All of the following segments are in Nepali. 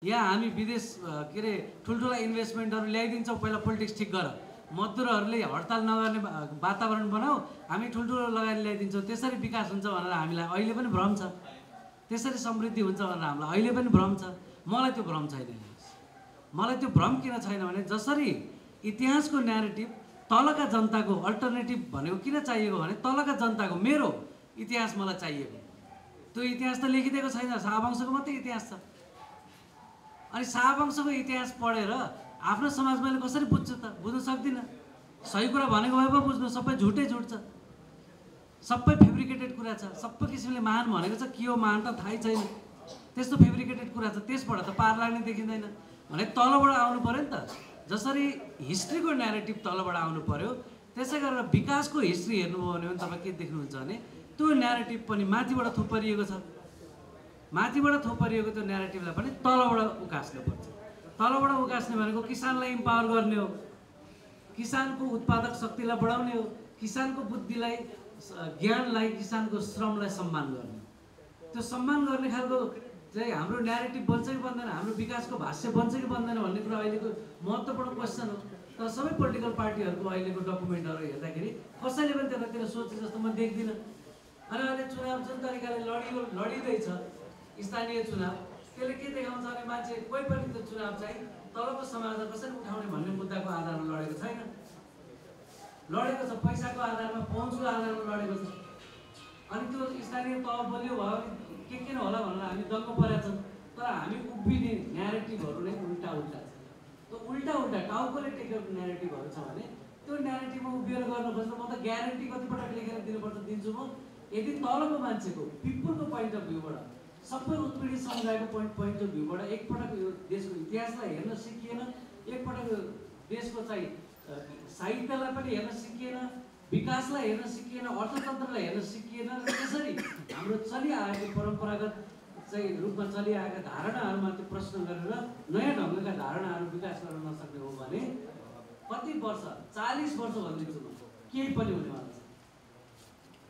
यहाँ हामी विदेश के अरे ठुल्ठुला इन्भेस्टमेन्टहरू ल्याइदिन्छौँ, पहिला पोलिटिक्स ठिक गर, मजदुरहरूले हडताल नगर्ने वातावरण बनाऊ, हामी ठुल्ठुलो लगानी ल्याइदिन्छौँ, त्यसरी विकास हुन्छ भनेर हामीलाई अहिले पनि भ्रम छ, त्यसरी समृद्धि हुन्छ भनेर हामीलाई अहिले पनि भ्रम छ। मलाई त्यो भ्रम छैन। मलाई त्यो भ्रम किन छैन भने जसरी इतिहासको न्यारेटिभ तलका जनताको अल्टरनेटिभ भनेको किन चाहिएको भने तलका जनताको मेरो इतिहास मलाई चाहिएको, त्यो इतिहास त लेखिदिएको छैन, शाहवंशको मात्रै इतिहास छ। अनि शाहवंशको इतिहास पढेर आफ्नो समाज मैले कसरी बुझ्छु त? बुझ्न सक्दिनँ। सही कुरा भनेको भए पो बुझ्नु, सबै झुटै झुट छ, सबै फेब्रिकेटेड कुरा छ, सबै किसिमले महान भनेको छ, के हो महान त थाहै छैन, त्यस्तो फेब्रिकेटेड कुरा छ। त्यसबाट त पार लाग्ने देखिँदैन भने तलबाट आउनु पऱ्यो नि त। जसरी हिस्ट्रीको न्यारेटिभ तलबाट आउनु पऱ्यो, त्यसै गरेर विकासको हिस्ट्री हेर्नुभयो भने तपाईँ के देख्नुहुन्छ भने त्यो न्यारेटिभ पनि माथिबाट थुपरिएको छ। माथिबाट थोपरिएको त्यो न्यारेटिभलाई पनि तलबाट उकास्नुपर्छ। तलबाट उकास्ने भनेको किसानलाई इम्पावर गर्ने हो, किसानको उत्पादक शक्तिलाई बढाउने हो, किसानको बुद्धिलाई, ज्ञानलाई, किसानको श्रमलाई सम्मान गर्ने। त्यो सम्मान गर्ने खालको चाहिँ हाम्रो न्यारेटिभ बन्छ कि बन्दैन, हाम्रो विकासको भाष्य बन्छ कि बन्दैन भन्ने कुरा अहिलेको महत्त्वपूर्ण क्वेसन हो। तर सबै पोलिटिकल पार्टीहरूको अहिलेको डकुमेन्टहरू हेर्दाखेरि कसैले पनि त्यतातिर सोचे जस्तो म देख्दिनँ। अनि अहिले चुनाव जुन तरिकाले लडिँदैछ स्थानीय चुनाव, त्यसले के देखाउँछ भने मान्छे कोही पनि त्यो चुनाव चाहिँ तलको समाजलाई कसरी उठाउने भन्ने मुद्दाको आधारमा लडेको छैन, लडेको छ पैसाको आधारमा, पहुँचको आधारमा लडेको छ। अनि त्यो स्थानीय तह बलियो भयो भने के किन होला भनेर हामी दङ्ग परेका छौँ। तर हामी उभिने न्यारेटिभहरू नै उल्टा उल्टा छ। त्यो उल्टा उल्टा टाउकोले टेकेको न्यारेटिभहरू छ भने त्यो न्यारेटिभमा उभिएर गर्न खोज्नु, म त ग्यारेन्टी कतिपटक लेखेर दिनुपर्छ दिन्छु म। यदि तलको मान्छेको पिपुलको पोइन्ट अफ भ्यूबाट, सबै उत्पीडित समुदायको पोइन्ट अफ भ्यूबाट एकपटक यो देशको इतिहासलाई हेर्न सिकिएन, एकपटक देशको चाहिँ साहित्यलाई पनि हेर्न सिकिएन, विकासलाई हेर्न सिकिएन, अर्थतन्त्रलाई हेर्न सिकिएन, र त्यसरी हाम्रो चलिआएको परम्परागत चाहिँ रूपमा चलिआएका धारणाहरूमाथि प्रश्न गरेर नयाँ ढङ्गका धारणाहरू विकास गर्न नसक्ने हो भने कति वर्ष, 40 वर्ष भनिदिन्छु म, केही पनि हुनेवाला छ,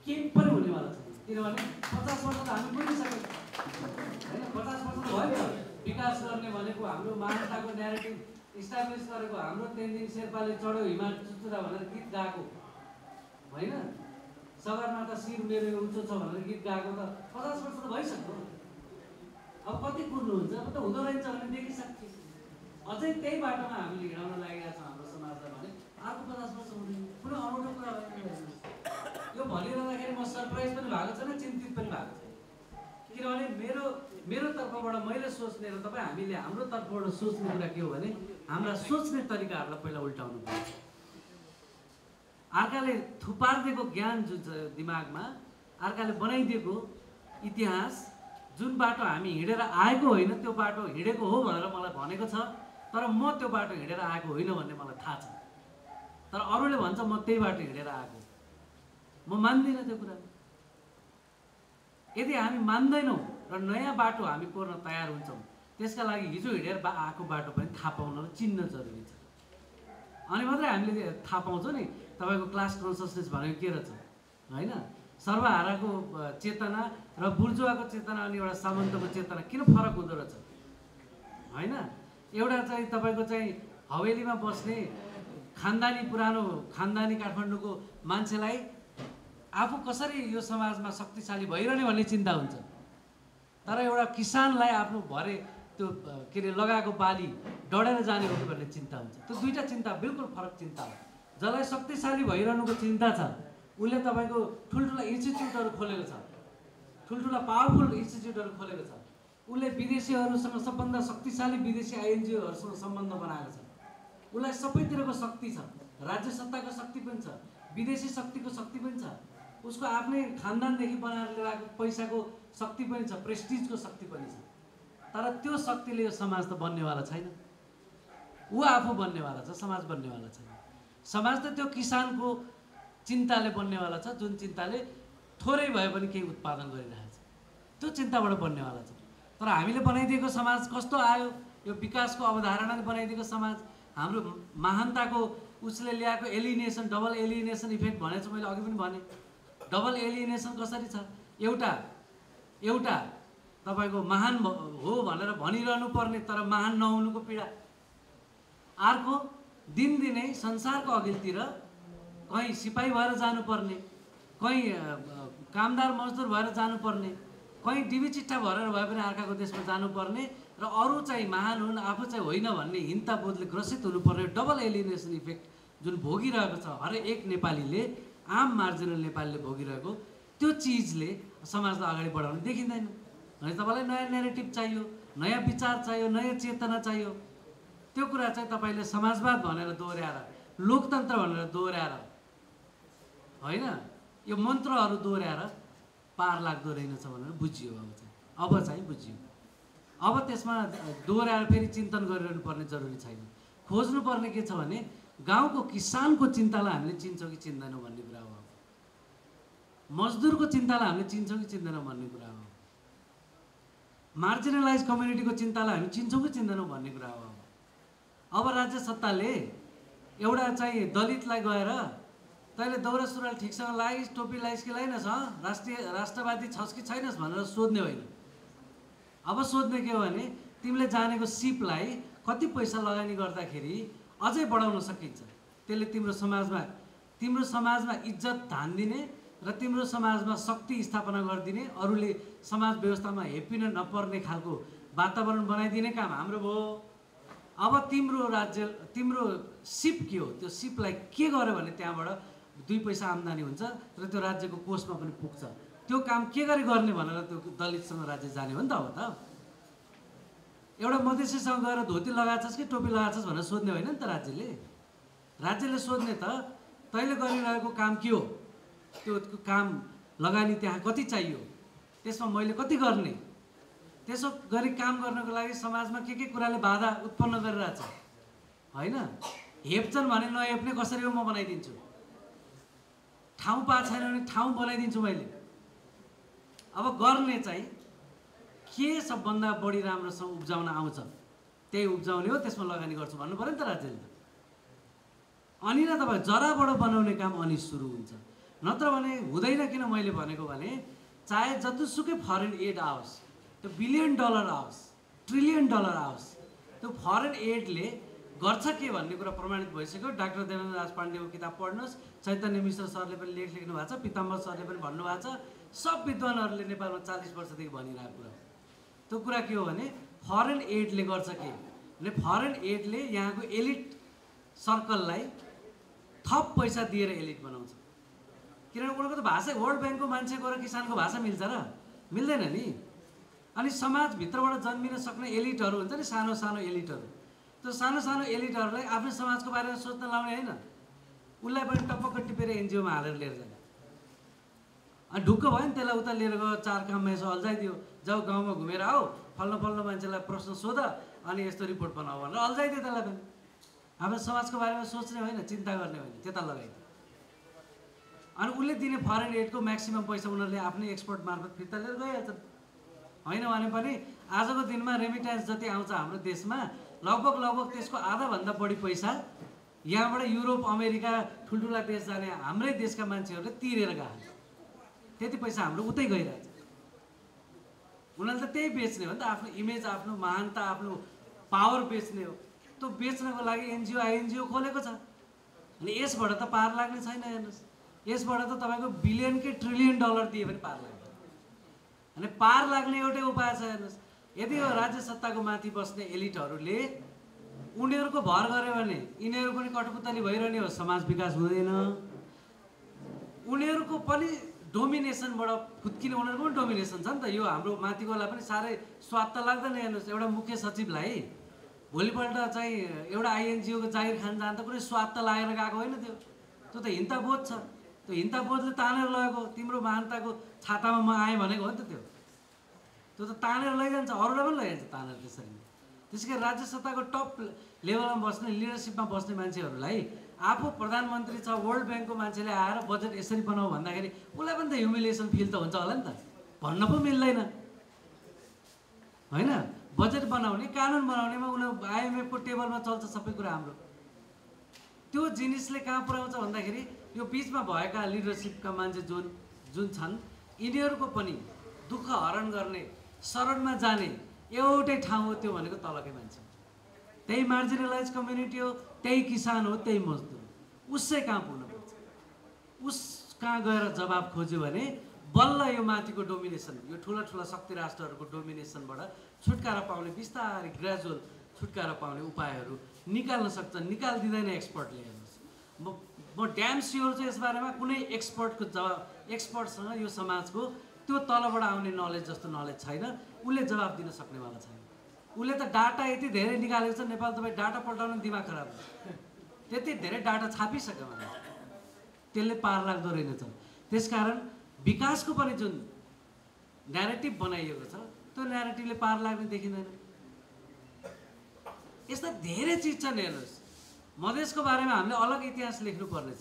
केही पनि हुनेवाला छ। किनभने 50 वर्ष त हामी पुगिसक्यौँ होइन, 50 वर्ष त भयो। विकास गर्ने भनेको हाम्रो महानताको न्यारेटिभ इस्टाब्लिस गरेको, हाम्रो तेन्जिङ शेर्पाले चढ्यो हिमाल चुचुरा भनेर गीत गाएको होइन, सगरमाथा शिर मेरो उच्च छ भनेर गीत गाएको त 50 वर्ष त भइसक्यो। अब कति कुर्नुहुन्छ, अब त हुँदो रहेछ भने देखिसक्यो। अझै त्यही बाटोमा हामीले हिँडाउन लागेका छौँ हाम्रो समाजलाई भने अर्को 50 वर्ष हुँदैन। कुनै अनौठो कुरा होइन यो भनिरहँदाखेरि म सरप्राइज पनि भएको छैन, चिन्तित पनि भएको छैन। किनभने मेरो तर्फबाट मैले सोच्ने र तपाईँ हामीले हाम्रो तर्फबाट सोच्ने कुरा के हो भने हाम्रा सोच्ने तरिकाहरूलाई पहिला उल्टाउनु पर्छ। अर्काले थुपारिदिएको ज्ञान जुन छ दिमागमा, अर्काले बनाइदिएको इतिहास, जुन बाटो हामी हिँडेर आएको होइन त्यो बाटो हिँडेको हो भनेर मलाई भनेको छ, तर म त्यो बाटो हिँडेर आएको होइन भन्ने मलाई थाहा छ। तर अरूले भन्छ म त्यही बाटो हिँडेर आएको, म मान्दिनँ त्यो कुरा। यदि हामी मान्दैनौँ र नयाँ बाटो हामी कोर्न तयार हुन्छौँ, त्यसका लागि हिजो हिँडेर आएको बाटो पनि थाहा पाउन र चिन्न जरुरी छ। अनि मात्रै हामीले थाहा पाउँछौँ नि तपाईँको क्लास कन्सियसनेस भनेको के रहेछ होइन। सर्वहाराको चेतना र बुर्जुवाको चेतना अनि एउटा सामन्तको चेतना किन फरक हुँदो रहेछ होइन। एउटा चाहिँ तपाईँको चाहिँ हवेलीमा बस्ने खानदानी, पुरानो खानदानी काठमाडौँको मान्छेलाई आफू कसरी यो समाजमा शक्तिशाली भइरहने भन्ने चिन्ता हुन्छ, तर एउटा किसानलाई आफ्नो भरे त्यो के अरे लगाएको बाली डढेर जाने हो कि भन्ने चिन्ता हुन्छ। त्यो दुईवटा चिन्ता बिल्कुल फरक चिन्ता हो। जसलाई शक्तिशाली भइरहनुको चिन्ता छ उसले तपाईँको ठुल्ठुला इन्स्टिच्युटहरू खोलेको छ, ठुल्ठुला पावरफुल इन्स्टिच्युटहरू खोलेको छ, उसले विदेशीहरूसँग सबभन्दा शक्तिशाली विदेशी आइएनजिओहरूसँग सम्बन्ध बनाएको छ, उसलाई सबैतिरको शक्ति छ, राज्य सत्ताको शक्ति पनि छ, विदेशी शक्तिको शक्ति पनि छ, उसको आफ्नै खानदानदेखि बनाएर ल्याएको पैसाको शक्ति पनि छ, प्रेस्टिजको शक्ति पनि छ। तर त्यो शक्तिले यो समाज त बन्नेवाला छैन, ऊ आफू बन्नेवाला छ, समाज बन्नेवाला छैन। समाज त त्यो किसानको चिन्ताले बन्नेवाला छ, जुन चिन्ताले थोरै भए पनि केही उत्पादन गरिरहेको छ, त्यो चिन्ताबाट बन्नेवाला छ। तर हामीले बनाइदिएको समाज कस्तो आयो, यो विकासको अवधारणाले बनाइदिएको समाज, हाम्रो महानताको उसले ल्याएको एलिनेसन, डबल एलिनेसन इफेक्ट भनेको छु मैले अघि पनि भने। डबल एलिनेसन कसरी छ? एउटा तपाईँको महान हो भनेर भनिरहनु पर्ने तर महान नहुनुको पीडा। अर्को दिनदिनै संसारको अघिल्तिर कहीँ सिपाही भएर जानुपर्ने, कहीँ कामदार मजदुर भएर जानुपर्ने, कहीँ डिबी चिट्ठा भरेर भए पनि अर्काको देशमा जानुपर्ने र अरू चाहिँ महान हुन् आफू चाहिँ होइन भन्ने हिंताबोधले ग्रसित हुनुपर्ने डबल एलिनेसन इफेक्ट जुन भोगिरहेको छ हरेक नेपालीले, आम मार्जिनल नेपालीले भोगिरहेको त्यो चिजले समाजलाई अगाडि बढाउन देखिँदैन। भने तपाईँलाई नयाँ न्यारेटिभ चाहियो, नयाँ विचार चाहियो, नयाँ चेतना चाहियो। त्यो कुरा चाहिँ तपाईँले समाजवाद भनेर दोहोऱ्याएर, लोकतन्त्र भनेर दोहोऱ्याएर होइन, यो मन्त्रहरू दोहोऱ्याएर पार लाग्दो रहेनछ भनेर बुझियो। अब चाहिँ बुझियो। अब त्यसमा दोहोऱ्याएर फेरि चिन्तन गरिरहनु पर्ने जरुरी छैन। खोज्नुपर्ने के छ भने गाउँको किसानको चिन्तालाई हामीले चिन्छौँ कि चिन्दैनौँ भन्ने कुरा हो। मजदुरको चिन्तालाई हामीले चिन्छौँ कि चिन्दैनौँ भन्ने कुरा हो। मार्जिनलाइज कम्युनिटीको चिन्तालाई हामी चिन्छौँ कि चिन्दैनौँ भन्ने कुरा हो। अब राज्य सत्ताले एउटा चाहिँ दलितलाई गएर तैँले दौरा सुरुवाल ठिकसँग लगाइस्, टोपी लगाइस् कि लगाइनस्, राष्ट्रवादी छस् कि छैनस् भनेर सोध्ने होइन। अब सोध्ने के हो भने तिमीले जानेको सिपलाई कति पैसा लगानी गर्दाखेरि अझै बढाउन सकिन्छ। त्यसले तिम्रो समाजमा इज्जत धान दिने र तिम्रो समाजमा शक्ति स्थापना गरिदिने, अरूले समाज व्यवस्थामा हेपिन नपर्ने खालको वातावरण बनाइदिने काम हाम्रो भयो। अब तिम्रो सिप के हो, त्यो सिपलाई के गर्यो भने त्यहाँबाट 2 पैसा आम्दानी हुन्छ र त्यो राज्यको कोषमा पनि पुग्छ। त्यो काम के गरी गर्ने भनेर त्यो दलितसँग राज्य जाने हो नि त। अब त एउटा मधेसीसँग गएर धोती लगाएछस् कि टोपी लगाएछस् भनेर सोध्ने होइन नि त राज्यले सोध्ने त तैँले गरिरहेको काम के हो, त्यो काम लगानी त्यहाँ कति चाहियो, त्यसमा मैले कति गर्ने, त्यसो गरी काम गर्नको लागि समाजमा के कुराले बाधा उत्पन्न गरिरहेछ होइन। हेप्छन् भने नहेप्ने कसरी हो म बनाइदिन्छु, ठाउँ पाएको छैन भने ठाउँ बनाइदिन्छु मैले। अब गर्ने चाहिँ के सबभन्दा बढी राम्रोसँग उब्जाउन आउँछ त्यही उब्जाउने हो, त्यसमा लगानी गर्छु भन्नु पऱ्यो नि त राज्यले। अनि न तपाईँ जराबाट बनाउने काम अनि सुरु हुन्छ, नत्र भने हुँदैन। किन मैले भनेको भने चाहे जतिसुकै फरेन एड आओस्, त्यो $1 बिलियन आओस्, $1 ट्रिलियन आओस्, त्यो फरेन एडले गर्छ के भन्ने कुरा प्रमाणित भइसक्यो। डाक्टर देवेन्द्र दास पाण्डेको किताब पढ्नुहोस्, चैतन्य मिश्र सरले पनि लेख्नु भएको छ, पिताम्बर सरले पनि भन्नुभएको छ, सब विद्वानहरूले नेपालमा 40 वर्षदेखि भनिरहेको कुरा। त्यो कुरा के हो भने फरेन एडले गर्छ के भने फरेन एडले यहाँको एलिट सर्कललाई थप पैसा दिएर एलिट बनाउँछ। किनभने उनीहरूको त भाषा वर्ल्ड ब्याङ्कको मान्छेको र किसानको भाषा मिल्छ र मिल्दैन नि। अनि समाजभित्रबाट जन्मिन सक्ने एलिटहरू हुन्छ नि, सानो सानो एलिटहरू, त्यो सानो सानो एलिटहरूलाई आफ्नो समाजको बारेमा सोच्न लाउने होइन, उसलाई पनि टपक्क टिपेर एनजिओमा हालेर लिएर जाने। अनि ढुक्क भयो नि, त्यसलाई उता लिएर गयो, 4 काममा यसो अल्झाइदियो, जाऊ गाउँमा घुमेर आऊ, फल्लो मान्छेलाई प्रश्न सोध अनि यस्तो रिपोर्ट बनाऊ भनेर अल्झाइदियो त्यसलाई पनि। आफ्नो समाजको बारेमा सोच्ने होइन, चिन्ता गर्ने होइन, त्यता लगाइदियो। अनि उसले दिने फरेन एडको म्याक्सिमम पैसा उनीहरूले आफ्नै एक्सपोर्ट मार्फत फिर्ता लिएर गइहाल्छन्। होइन भने पनि आजको दिनमा रेमिट्यान्स जति आउँछ हाम्रो देशमा लगभग त्यसको आधाभन्दा बढी पैसा यहाँबाट युरोप अमेरिका ठुल्ठुला देश जाने हाम्रै देशका मान्छेहरूले तिरेर गएको, त्यति पैसा हाम्रो उतै गइरहेछ। उनीहरूले त त्यही बेच्ने हो नि त, आफ्नो इमेज, आफ्नो महानता, आफ्नो पावर बेच्ने हो। त्यो बेच्नको लागि एनजिओ आइएनजिओ खोलेको छ। अनि यसबाट त पार लाग्ने छैन। हेर्नुहोस्, यसबाट त तपाईँको $1 बिलियन ट्रिलियन दिए पनि पार लाग्छ। अनि पार लाग्ने एउटै उपाय छ। हेर्नुहोस्, यदि यो राज्य सत्ताको माथि बस्ने एलिटहरूले उनीहरूको भर गऱ्यो भने यिनीहरू पनि कटपुतली भइरहने हो, समाज विकास हुँदैन। उनीहरूको पनि डोमिनेसनबाट फुत्किने, उनीहरूको पनि डोमिनेसन छ नि त। यो हाम्रो माथिकोलाई पनि साह्रै स्वाद त लाग्दैन। हेर्नुहोस्, एउटा मुख्य सचिवलाई भोलिपल्ट चाहिँ एउटा आइएनजिओको जागिर खान जाँदा कुनै स्वाद त लागेर गएको होइन। त्यो त हिंताबोध छ। त्यो हिंताबोधले तानेर लगेको, तिम्रो महानताको छातामा म आएँ भनेको हो नि त। त्यो त तानेर लैजान्छ, अरूलाई पनि लैजान्छ तानेर। त्यसरी त्यसै गरी राज्य सत्ताको टप लेभलमा बस्ने, लिडरसिपमा बस्ने मान्छेहरूलाई आफू प्रधानमन्त्री छ, वर्ल्ड ब्याङ्कको मान्छेले आएर बजेट यसरी बनाऊ भन्दाखेरि उसलाई पनि त ह्युमिलिएसन फिल त हुन्छ होला नि त, भन्न पो मिल्दैन होइन। बजेट बनाउने, कानुन बनाउनेमा उनीहरू आइएमएफको टेबलमा चल्छ सबै कुरा हाम्रो। त्यो जिनिसले कहाँ पुर्याउँछ भन्दाखेरि यो बिचमा भएका लिडरसिपका मान्छे जुन छन्, यिनीहरूको पनि दुःख हरण गर्ने शरणमा जाने एउटै ठाउँ हो, त्यो भनेको तलकै मान्छे, त्यही मार्जिनलाइज कम्युनिटी हो, त्यही किसान हो, त्यही मजदुर हो। उसै कहाँ पुग्नुपर्छ, उस कहाँ गएर जवाब खोज्यो भने बल्ल यो माथिको डोमिनेसन, यो ठुला ठुला शक्ति राष्ट्रहरूको डोमिनेसनबाट छुटकारा पाउने, बिस्तारै ग्रेजुअल छुटकारा पाउने उपायहरू निकाल्न सक्छ। निकालिदिँदैन एक्सपर्टले। हेर्नुहोस्, म ड्याम स्योर चाहिँ यसबारेमा कुनै एक्सपर्टसँग यो समाजको त्यो तलबाट आउने नलेज जस्तो नलेज छैन। उसले जवाब दिन सक्नेवाला छैन। उसले त डाटा यति धेरै निकालेको छ, नेपाल तपाईँ डाटा पल्टाउन दिमाग खराब हुन्छ। त्यति धेरै डाटा छापिसक्यो भने त्यसले पार लाग्दो रहेनछ। त्यसकारण विकासको पनि जुन न्यारेटिभ बनाइएको छ त्यो न्यारेटिभले पार लाग्ने देखिँदैन। यस्ता धेरै चिज छन्। हेर्नुहोस्, मधेसको बारेमा हामीले अलग इतिहास लेख्नुपर्नेछ,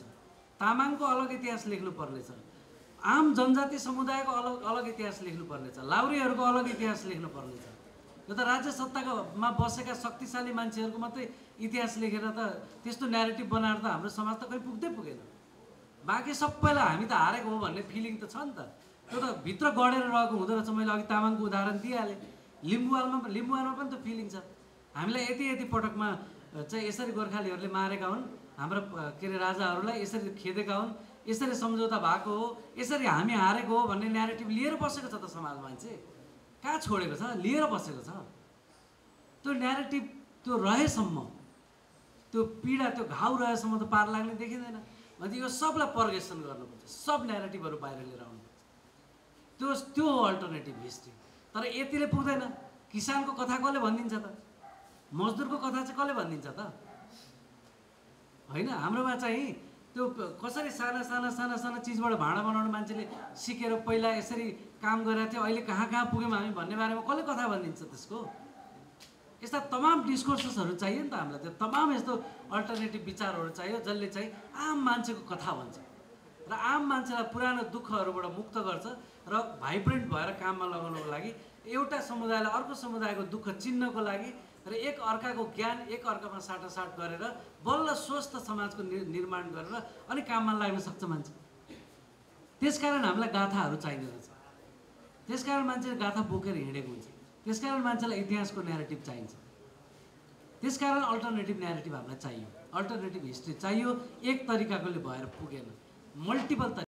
तामाङको अलग इतिहास लेख्नुपर्नेछ, आम जनजाति समुदायको अलग इतिहास लेख्नुपर्नेछ, लाउरीहरूको अलग इतिहास लेख्नुपर्नेछ। यो त राज्य सत्तामा बसेका शक्तिशाली मान्छेहरूको मात्रै इतिहास लेखेर त त्यस्तो न्यारेटिभ बनाएर त हाम्रो समाज त कहीँ पुग्दै पुगेन। बाँकी सबैलाई हामी त हारेको हो भन्ने फिलिङ त छ नि त। त्यो त भित्र गढेर रहेको हुँदो रहेछ। मैले अघि तामाङको उदाहरण दिइहालेँ। लिम्बुवालमा पनि त फिलिङ छ। हामीलाई यति पटकमा चाहिँ यसरी गोर्खालीहरूले मारेका हुन्, हाम्रो के अरे राजाहरूलाई यसरी खेदेका हुन्, यसरी सम्झौता भएको हो, यसरी हामी हारेको हो भन्ने न्यारेटिभ लिएर बसेको छ त समाज। मान्छे कहाँ छोडेको छ, लिएर बसेको छ। त्यो न्यारेटिभ त्यो रहेसम्म, त्यो पीडा, त्यो घाउ रहेसम्म त पार लाग्ने देखिँदैन। भने यो सबलाई पर्गेसन गर्नुपर्छ, सब न्यारेटिभहरू बाहिर लिएर आउनुपर्छ। त्यो हो अल्टरनेटिभ हिस्ट्री। तर यतिले पुग्दैन। किसानको कथा कसले भनिदिन्छ त? मजदुरको कथा चाहिँ कसले भनिदिन्छ त? होइन, हाम्रोमा चाहिँ त्यो कसरी साना चिजबाट भाँडा बनाउने मान्छेले सिकेर पहिला यसरी काम गरेको थियो, अहिले कहाँ पुग्यौँ हामी भन्ने बारेमा कसले कथा भनिदिन्छ त्यसको? यस्ता तमाम डिस्कोर्सेसहरू चाहियो नि त हामीलाई। त्यो तमाम यस्तो अल्टरनेटिभ विचारहरू चाहियो जसले चाहिँ आम मान्छेको कथा भन्छ र आम मान्छेलाई पुरानो दुःखहरूबाट मुक्त गर्छ र भाइब्रेन्ट भएर काममा लगाउनको लागि, एउटा समुदायलाई अर्को समुदायको दुःख चिन्नको लागि र एक अर्काको ज्ञान एक अर्कामा साटासाट गरेर बल्ल स्वस्थ समाजको निर्माण गरेर अनि काममा लाग्न सक्छ मान्छे। त्यसकारण हामीलाई गाथाहरू चाहिने रहेछ। त्यसकारण मान्छेले गाथा बोकेर हिँडेको हुन्छ। त्यसकारण मान्छेलाई इतिहासको न्यारेटिभ चाहिन्छ। त्यसकारण अल्टरनेटिभ न्यारेटिभ हामीलाई चाहियो, अल्टरनेटिभ हिस्ट्री चाहियो। एक तरिकाकोले भएर पुगेन, मल्टिपल तरिका